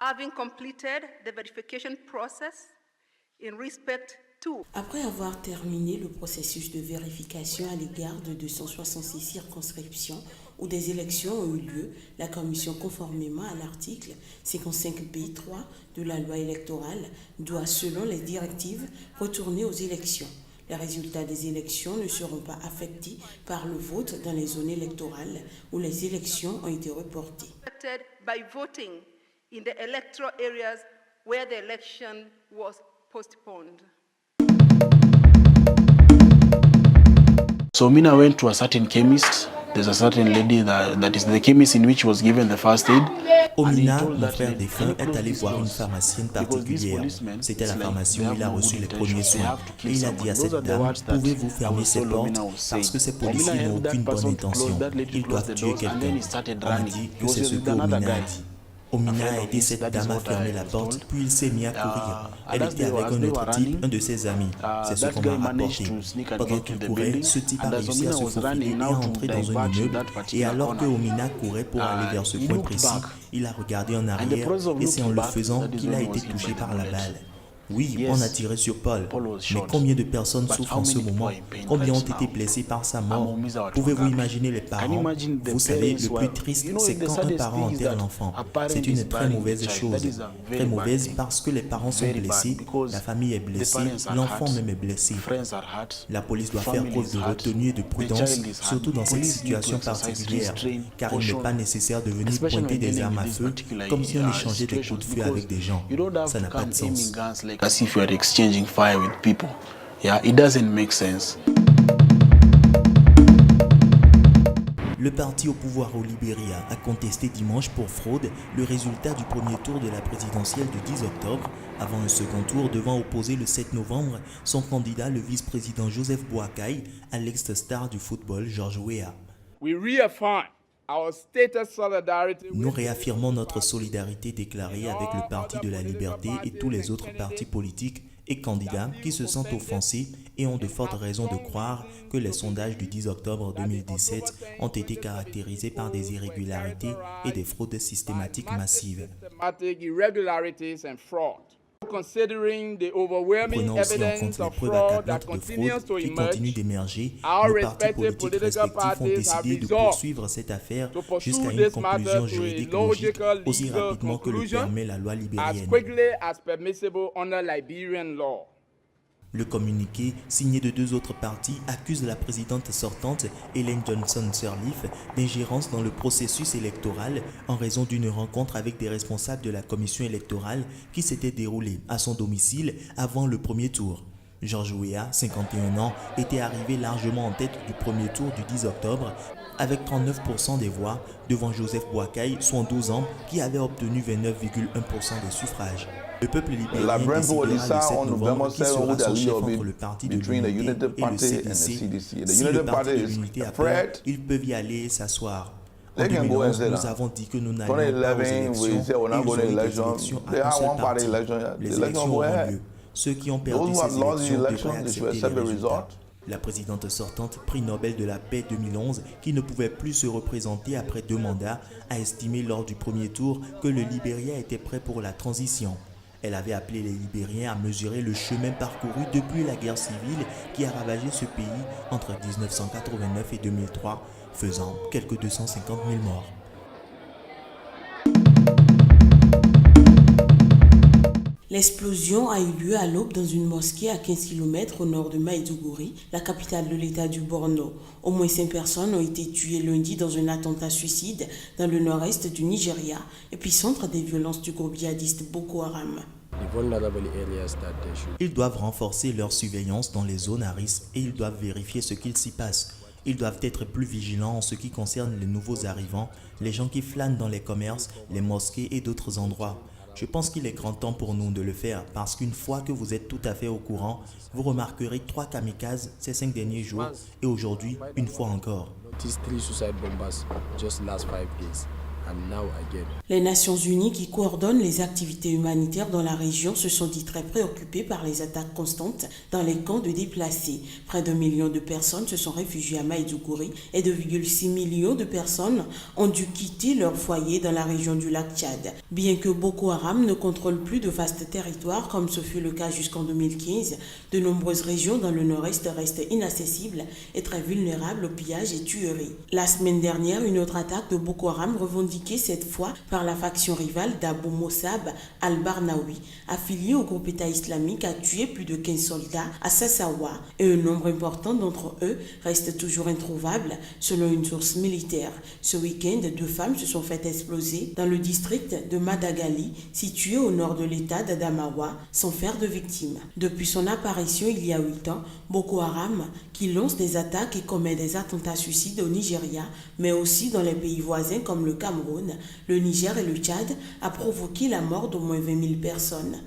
having completed the verification process in respect to. Après avoir terminé le processus de vérification à l'égard de 266 circonscriptions où des élections ont eu lieu, la Commission, conformément à l'article 55b3 de la loi électorale, doit, selon les directives, retourner aux élections. Les résultats des élections ne seront pas affectés par le vote dans les zones électorales où les élections ont été reportées. By voting in the electoral areas where the election was postponed. So Mina went to a certain chemist. There's a certain lady that is the chemist in which was given the first aid. Omina, mon frère défunt, est allé voir une pharmacienne particulière. C'était la pharmacie où il a reçu les premiers soins. Et il a dit à cette dame, pouvez-vous fermer ces portes parce que ces policiers n'ont aucune bonne intention. Ils doivent tuer quelqu'un. On m'a dit que c'est ce que Omina a dit. Omina a aidé cette dame à fermer la porte, puis il s'est mis à courir. Elle était avec un autre type, un de ses amis. C'est ce qu'on m'a rapporté. Pendant qu'il courait, ce type a réussi à se faufiler et à entrer dans un immeuble. Et alors que Omina courait pour aller vers ce point précis, il a regardé en arrière et c'est en le faisant qu'il a été touché par la balle. Oui, on a tiré sur Paul, mais combien de personnes souffrent en ce moment? Combien ont été blessées par sa mort? Pouvez-vous imaginer les parents? Vous savez, le plus triste, c'est quand un parent enterre l'enfant. C'est une très mauvaise chose. Très mauvaise parce que les parents sont blessés, la famille est blessée, l'enfant même est blessé. La police doit faire preuve de retenue et de prudence, surtout dans cette situation particulière, car il n'est pas nécessaire de venir pointer des armes à feu comme si on échangeait des coups de feu avec des gens. Ça n'a pas de sens. As if you are exchanging fire with people. Yeah, it doesn't make sense. Le parti au pouvoir au Libéria a contesté dimanche pour fraude le résultat du premier tour de la présidentielle du 10 octobre, avant un second tour devant opposer le 7 novembre son candidat, le vice-président Joseph Boakai, à l'ex-star du football George Weah. Nous réaffirmons notre solidarité déclarée avec le Parti de la Liberté et tous les autres partis politiques et candidats qui se sentent offensés et ont de fortes raisons de croire que les sondages du 10 octobre 2017 ont été caractérisés par des irrégularités et des fraudes systématiques massives. Prenons aussi en compte les preuves accablantes de fraude qui continuent d'émerger, nos partis politiques respectifs ont décidé de poursuivre cette affaire jusqu'à une conclusion juridique logique aussi rapidement que le permet la loi libérienne. Le communiqué, signé de deux autres partis, accuse la présidente sortante, Ellen Johnson Sirleaf, d'ingérence dans le processus électoral en raison d'une rencontre avec des responsables de la commission électorale qui s'était déroulée à son domicile avant le premier tour. George Weah, 51 ans, était arrivé largement en tête du premier tour du 10 octobre avec 39% des voix devant Joseph Boakai, 72 ans, qui avait obtenu 29,1% des suffrages. Le peuple libérien décidera le 7 novembre qui sera son chef entre le Parti de l'Unité et le CDC. Si le Parti de l'Unité a peur, ils peuvent y aller et s'asseoir. En 2011, nous avons dit que nous n'allions pas aux élections et ils ont eu des élections à un seul parti. Les élections auront lieu. Ceux qui ont perdu ces élections devraient accepter les résultats. La présidente sortante, prix Nobel de la paix 2011, qui ne pouvait plus se représenter après 2 mandats, a estimé lors du premier tour que le Libéria était prêt pour la transition. Elle avait appelé les Libériens à mesurer le chemin parcouru depuis la guerre civile qui a ravagé ce pays entre 1989 et 2003, faisant quelques 250 000 morts. L'explosion a eu lieu à l'aube dans une mosquée à 15 km au nord de Maïdougouri, la capitale de l'état du Borno. Au moins 5 personnes ont été tuées lundi dans un attentat suicide dans le nord-est du Nigeria, épicentre des violences du groupe djihadiste Boko Haram. Ils doivent renforcer leur surveillance dans les zones à risque et ils doivent vérifier ce qu'il s'y passe. Ils doivent être plus vigilants en ce qui concerne les nouveaux arrivants, les gens qui flânent dans les commerces, les mosquées et d'autres endroits. Je pense qu'il est grand temps pour nous de le faire parce qu'une fois que vous êtes tout à fait au courant, vous remarquerez 3 kamikazes ces 5 derniers jours et aujourd'hui, une fois encore. and now again. Les Nations Unies qui coordonnent les activités humanitaires dans la région se sont dit très préoccupées par les attaques constantes dans les camps de déplacés. Près d'1 million de personnes se sont réfugiées à Maïdougouri et 2,6 millions de personnes ont dû quitter leur foyer dans la région du lac Tchad. Bien que Boko Haram ne contrôle plus de vastes territoires comme ce fut le cas jusqu'en 2015, de nombreuses régions dans le nord-est restent inaccessibles et très vulnérables au pillage et tueries. La semaine dernière, une autre attaque de Boko Haram revendiquée cette fois par la faction rivale d'Abou Mossab al-Barnaoui, affilié au groupe État islamique, a tué plus de 15 soldats à Sassawa et un nombre important d'entre eux restent toujours introuvables selon une source militaire. Ce week-end, 2 femmes se sont faites exploser dans le district de Madagali, situé au nord de l'état d'Adamawa, sans faire de victimes. Depuis son apparition il y a 8 ans, Boko Haram, qui lance des attaques et commet des attentats suicides au Nigeria, mais aussi dans les pays voisins comme le Cameroun, le Niger et le Tchad, a provoqué la mort d'au moins 20 000 personnes.